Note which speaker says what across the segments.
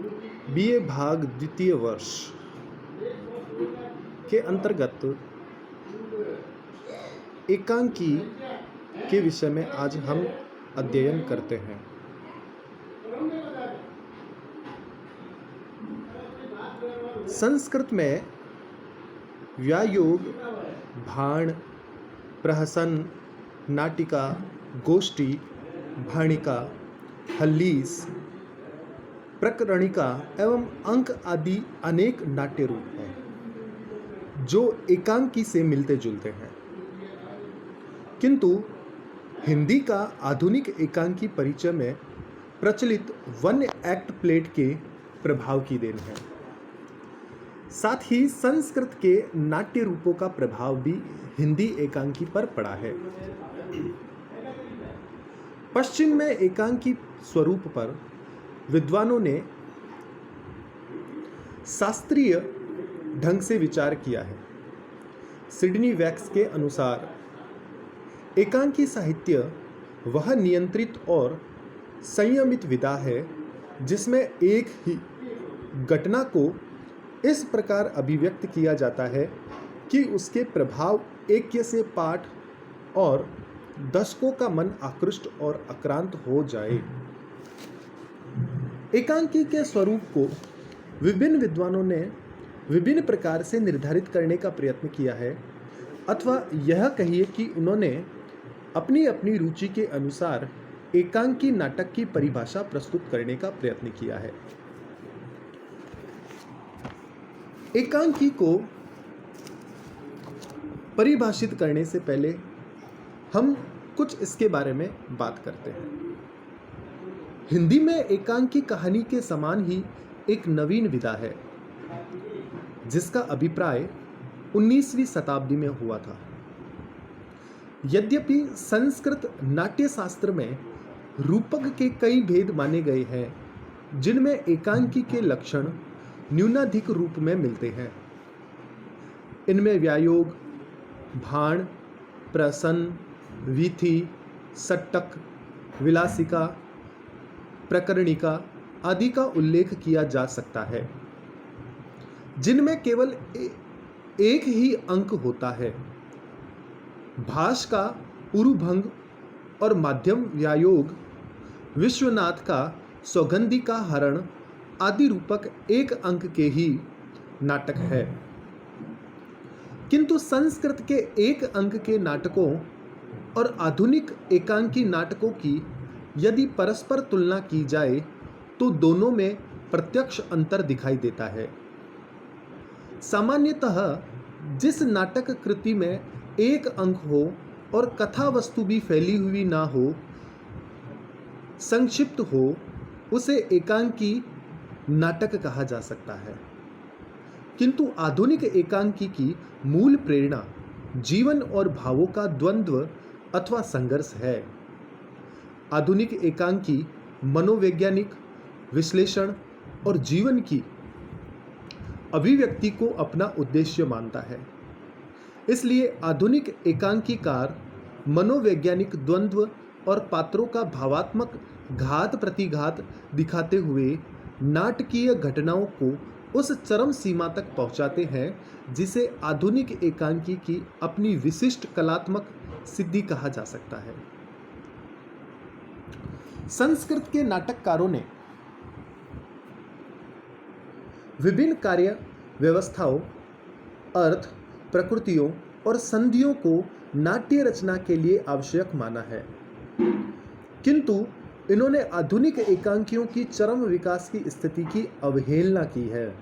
Speaker 1: BA भाग द्वितीय वर्ष के अंतर्गत एकांकी के विषय में आज हम अध्ययन करते हैं। संस्कृत में व्यायोग, भाण, प्रहसन, नाटिका, गोष्ठी, भाणिका, हल्लीस, प्रकरणिका एवं अंक आदि अनेक नाट्य रूप हैं जो एकांकी से मिलते जुलते हैं, किंतु हिंदी का आधुनिक एकांकी परिचय में प्रचलित वन एक्ट प्लेट के प्रभाव की देन है। साथ ही संस्कृत के नाट्य रूपों का प्रभाव भी हिंदी एकांकी पर पड़ा है। पश्चिम में एकांकी स्वरूप पर विद्वानों ने शास्त्रीय ढंग से विचार किया है। सिडनी वैक्स के अनुसार एकांकी साहित्य वह नियंत्रित और संयमित विधा है जिसमें एक ही घटना को इस प्रकार अभिव्यक्त किया जाता है कि उसके प्रभाव ऐक्य से पाठ और दर्शकों का मन आकृष्ट और आक्रांत हो जाए। एकांकी के स्वरूप को विभिन्न विद्वानों ने विभिन्न प्रकार से निर्धारित करने का प्रयत्न किया है, अथवा यह कहिए कि उन्होंने अपनी अपनी रुचि के अनुसार एकांकी नाटक की परिभाषा प्रस्तुत करने का प्रयत्न किया है। एकांकी को परिभाषित करने से पहले हम कुछ इसके बारे में बात करते हैं। हिंदी में एकांकी कहानी के समान ही एक नवीन विधा है जिसका अभिप्राय 19वीं शताब्दी में हुआ था। यद्यपि संस्कृत नाट्य शास्त्र में रूपक के कई भेद माने गए हैं जिनमें एकांकी के लक्षण न्यूनाधिक रूप में मिलते हैं। इनमें व्यायोग, भाण, प्रसन, वीथी, सट्टक, विलासिका, प्रकरणिका आदि का उल्लेख किया जा सकता है, जिनमें केवल एक ही अंक होता है। भास का उरुभंग और माध्यम व्यायोग, विश्वनाथ का सौगंधी का हरण आदि रूपक एक अंक के ही नाटक है, किंतु संस्कृत के एक अंक के नाटकों और आधुनिक एकांकी नाटकों की यदि परस्पर तुलना की जाए तो दोनों में प्रत्यक्ष अंतर दिखाई देता है। सामान्यतः जिस नाटक कृति में एक अंक हो और कथा वस्तु भी फैली हुई ना हो, संक्षिप्त हो, उसे एकांकी नाटक कहा जा सकता है। किंतु आधुनिक एकांकी की मूल प्रेरणा जीवन और भावों का द्वंद्व अथवा संघर्ष है। आधुनिक एकांकी मनोवैज्ञानिक विश्लेषण और जीवन की अभिव्यक्ति को अपना उद्देश्य मानता है। इसलिए आधुनिक एकांकीकार मनोवैज्ञानिक द्वंद्व और पात्रों का भावात्मक घात प्रतिघात दिखाते हुए नाटकीय घटनाओं को उस चरम सीमा तक पहुंचाते हैं जिसे आधुनिक एकांकी की अपनी विशिष्ट कलात्मक सिद्धि कहा जा सकता है। संस्कृत के नाटककारों ने विभिन्न कार्य व्यवस्थाओं, अर्थ, प्रकृतियों और संधियों को नाट्य रचना के लिए आवश्यक माना है, किंतु इन्होंने आधुनिक एकांकियों की चरम विकास की स्थिति की अवहेलना की है।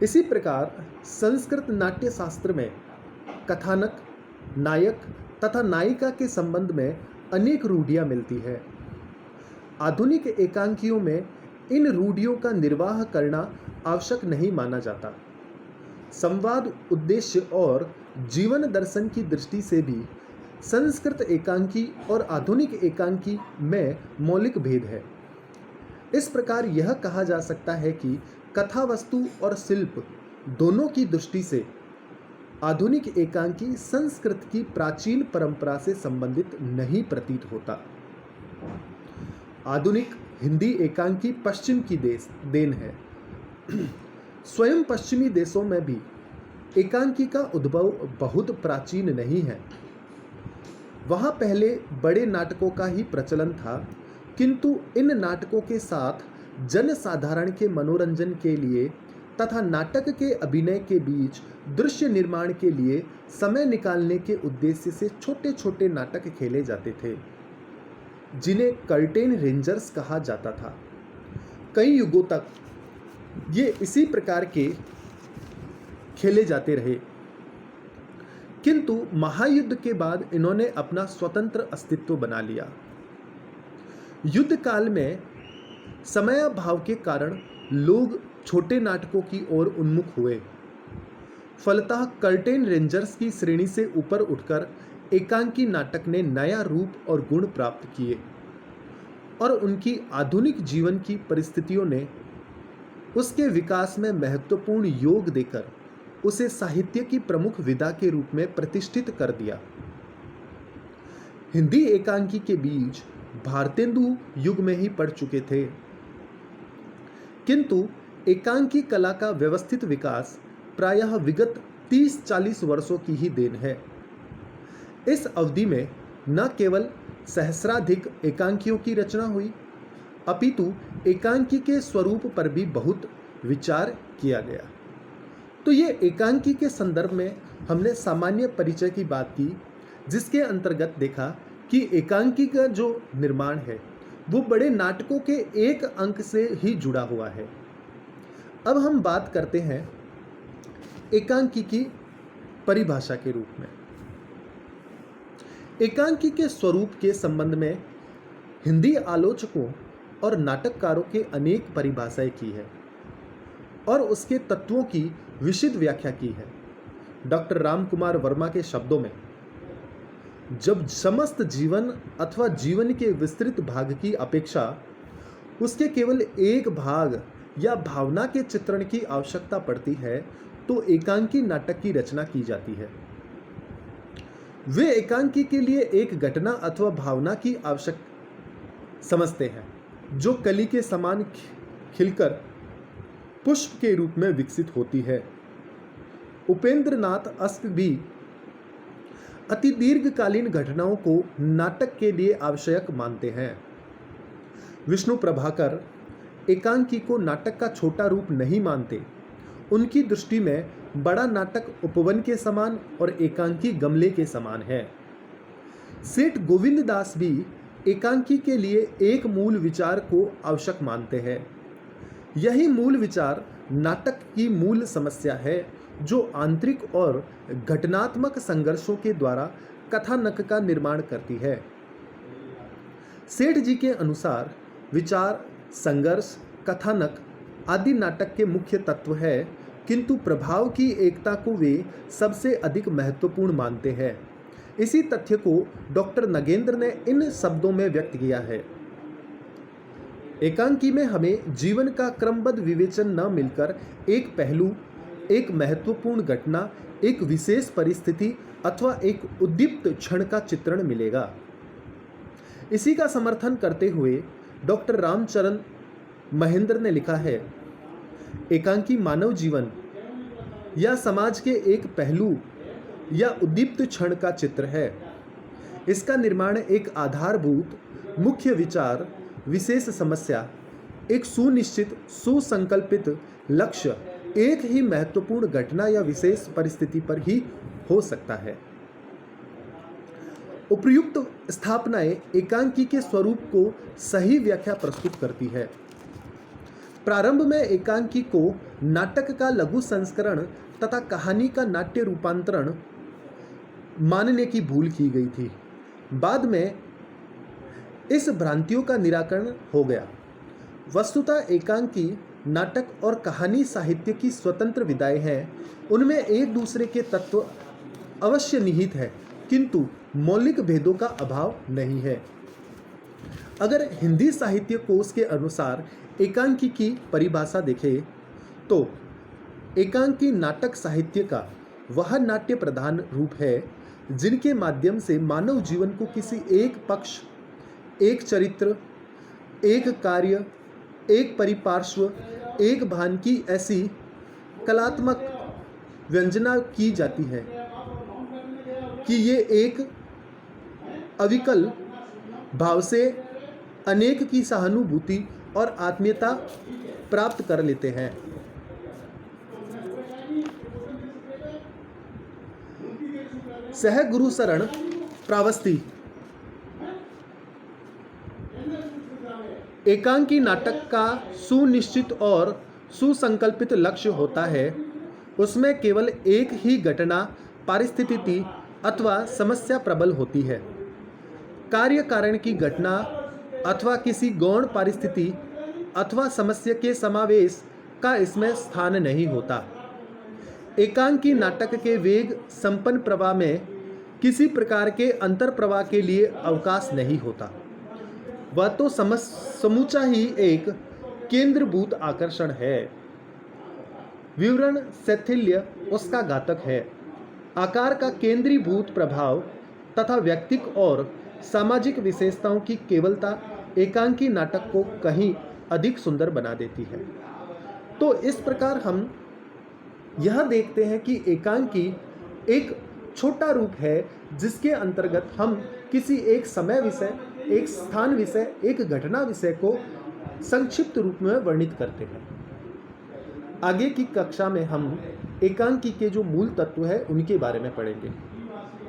Speaker 1: इसी प्रकार संस्कृत नाट्य शास्त्र में कथानक, नायक तथा नायिका के संबंध में अनेक रूढ़ियां मिलती है। आधुनिक एकांकियों में इन रूढ़ियों का निर्वाह करना आवश्यक नहीं माना जाता। संवाद, उद्देश्य और जीवन दर्शन की दृष्टि से भी संस्कृत एकांकी और आधुनिक एकांकी में मौलिक भेद है। इस प्रकार यह कहा जा सकता है कि कथा वस्तु और शिल्प दोनों की दृष्टि से आधुनिक एकांकी संस्कृत की प्राचीन परंपरा से संबंधित नहीं प्रतीत होता। आधुनिक हिंदी एकांकी पश्चिम की देन है। स्वयं पश्चिमी देशों में भी एकांकी का उद्भव बहुत प्राचीन नहीं है। वहाँ पहले बड़े नाटकों का ही प्रचलन था, किंतु इन नाटकों के साथ जनसाधारण के मनोरंजन के लिए तथा नाटक के अभिनय के बीच दृश्य निर्माण के लिए समय निकालने के उद्देश्य से छोटे छोटे नाटक खेले जाते थे, जिन्हें कर्टेन रेंजर्स कहा जाता था। कई युगों तक ये इसी प्रकार के खेले जाते रहे, किंतु महायुद्ध के बाद इन्होंने अपना स्वतंत्र अस्तित्व बना लिया। युद्ध काल में समयाभाव के कारण लोग छोटे नाटकों की ओर उन्मुख हुए। फलतः कर्टेन रेंजर्स की श्रेणी से ऊपर उठकर एकांकी नाटक ने नया रूप और गुण प्राप्त किए और उनकी आधुनिक जीवन की परिस्थितियों ने उसके विकास में महत्वपूर्ण योग देकर उसे साहित्य की प्रमुख विधा के रूप में प्रतिष्ठित कर दिया। हिंदी एकांकी के बीज भारतेंदु युग में ही पड़ चुके थे, किंतु एकांकी कला का व्यवस्थित विकास प्रायः विगत 30-40 वर्षों की ही देन है। इस अवधि में न केवल सहस्राधिक एकांकियों की रचना हुई, अपितु एकांकी के स्वरूप पर भी बहुत विचार किया गया। तो ये एकांकी के संदर्भ में हमने सामान्य परिचय की बात की, जिसके अंतर्गत देखा कि एकांकी का जो निर्माण है वो बड़े नाटकों के एक अंक से ही जुड़ा हुआ है। अब हम बात करते हैं एकांकी की परिभाषा के रूप में। एकांकी के स्वरूप के संबंध में हिंदी आलोचकों और नाटककारों के अनेक परिभाषाएं की है और उसके तत्वों की विशद व्याख्या की है। डॉक्टर रामकुमार वर्मा के शब्दों में, जब समस्त जीवन अथवा जीवन के विस्तृत भाग की अपेक्षा उसके केवल एक भाग या भावना के चित्रण की आवश्यकता पड़ती है, तो एकांकी नाटक की रचना की जाती है। वे एकांकी के लिए एक घटना अथवा भावना की आवश्यक समझते हैं, जो कली के समान खिलकर पुष्प के रूप में विकसित होती है। उपेंद्र नाथ अस्क भी अति दीर्घकालीन घटनाओं को नाटक के लिए आवश्यक मानते हैं। विष्णु प्रभाकर एकांकी को नाटक का छोटा रूप नहीं मानते। उनकी दृष्टि में बड़ा नाटक उपवन के समान और एकांकी गमले के समान है। सेठ गोविंद दास भी एकांकी के लिए एक मूल विचार को आवश्यक मानते हैं। यही मूल विचार नाटक की मूल समस्या है, जो आंतरिक और घटनात्मक संघर्षों के द्वारा कथानक का निर्माण करती है। सेठ जी के अनुसार विचार, संघर्ष, कथानक आदि नाटक के मुख्य तत्व है, किंतु प्रभाव की एकता को वे सबसे अधिक महत्वपूर्ण मानते हैं। इसी तथ्य को डॉक्टर नगेंद्र ने इन शब्दों में व्यक्त किया है। एकांकी में हमें जीवन का क्रमबद्ध विवेचन न मिलकर एक पहलू, एक महत्वपूर्ण घटना, एक विशेष परिस्थिति अथवा एक उद्दीप्त क्षण का चित्रण मिलेगा। इसी का समर्थन करते हुए डॉक्टर रामचरण महेंद्र ने लिखा है, एकांकी मानव जीवन या समाज के एक पहलू या उद्दीप्त क्षण का चित्र है। इसका निर्माण एक आधारभूत मुख्य विचार, विशेष समस्या, एक सुनिश्चित सुसंकल्पित लक्ष्य, एक ही महत्वपूर्ण घटना या विशेष परिस्थिति पर ही हो सकता है। उपर्युक्त स्थापनाएं एकांकी के स्वरूप को सही व्याख्या प्रस्तुत करती है। प्रारंभ में एकांकी को नाटक का लघु संस्करण तथा कहानी का नाट्य रूपांतरण मानने की भूल की गई थी। बाद में इस भ्रांतियों का निराकरण हो गया। वस्तुतः एकांकी नाटक और कहानी साहित्य की स्वतंत्र विधाएं हैं। उनमें एक दूसरे के तत्व अवश्य निहित है, किंतु मौलिक भेदों का अभाव नहीं है। अगर हिंदी साहित्य कोश के अनुसार एकांकी की परिभाषा देखें तो एकांकी नाटक साहित्य का वह नाट्य प्रधान रूप है जिनके माध्यम से मानव जीवन को किसी एक पक्ष, एक चरित्र एक कार्य, एक परिपार्श्व, एक भान की ऐसी कलात्मक व्यंजना की जाती है कि ये एक अविकल भाव से अनेक की सहानुभूति और आत्मीयता प्राप्त कर लेते हैं। सह गुरु शरण प्रावस्ती। एकांकी नाटक का सुनिश्चित और सुसंकल्पित लक्ष्य होता है। उसमें केवल एक ही घटना, परिस्थिति अथवा समस्या प्रबल होती है। कार्य कारण की घटना अथवा किसी गौण परिस्थिति अथवा समस्या के समावेश का इसमें स्थान नहीं होता। एकांकी नाटक के वेग संपन्न प्रवाह में किसी प्रकार के अंतर प्रवाह के लिए अवकाश नहीं होता। वह तो समूचा ही एक केंद्रभूत आकर्षण है। विवरण शैथिल्य उसका घातक है। आकार का केंद्रीभूत प्रभाव तथा व्यक्तिक और सामाजिक विशेषताओं की केवलता एकांकी नाटक को कहीं अधिक सुंदर बना देती है। तो इस प्रकार हम यह देखते हैं कि एकांकी एक छोटा रूप है जिसके अंतर्गत हम किसी एक समय विषय, एक स्थान विषय, एक घटना विषय को संक्षिप्त रूप में वर्णित करते हैं। आगे की कक्षा में हम एकांकी के जो मूल तत्व है उनके बारे में पढ़ेंगे।